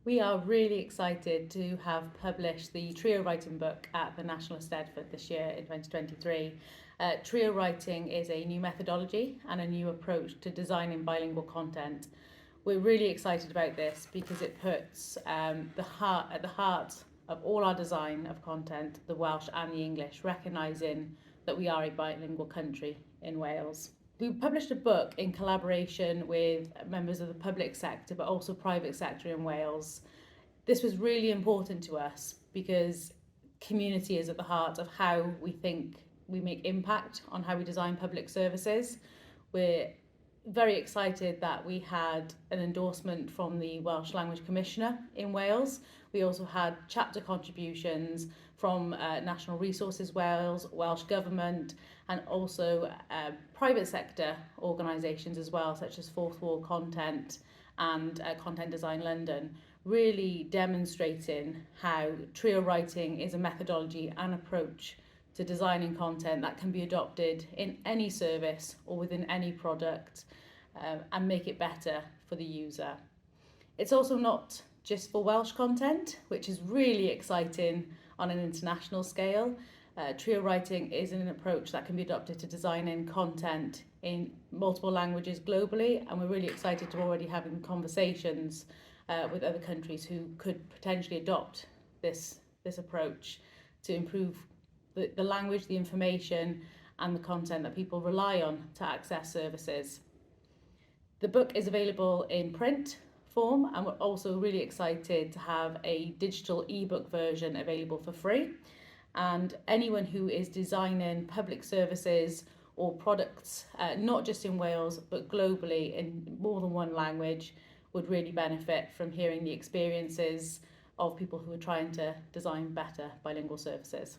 We are really excited to have published the Trio Writing book at the National Eisteddfod this year in 2023. Trio Writing is a new methodology and a new approach to designing bilingual content. We're really excited about this because it puts at the heart of all our design of content, the Welsh and the English, recognising that we are a bilingual country in Wales. We published a book in collaboration with members of the public sector, but also private sector in Wales. This was really important to us because community is at the heart of how we think we make impact on how we design public services. We're very excited that we had an endorsement from the Welsh Language Commissioner in Wales. We also had chapter contributions from National Resources Wales, Welsh Government, and also private sector organisations as well, such as Fourth Wall Content and Content Design London, really demonstrating how trio writing is a methodology and approach to designing content that can be adopted in any service or within any product and make it better for the user. It's also not just for Welsh content, which is really exciting on an international scale. Trio writing is an approach that can be adopted to designing content in multiple languages globally, and we're really excited to already having conversations with other countries who could potentially adopt this approach to improve the language, the information and the content that people rely on to access services. The book is available in print form, and we're also really excited to have a digital ebook version available for free. And anyone who is designing public services or products, not just in Wales, but globally in more than one language, would really benefit from hearing the experiences of people who are trying to design better bilingual services.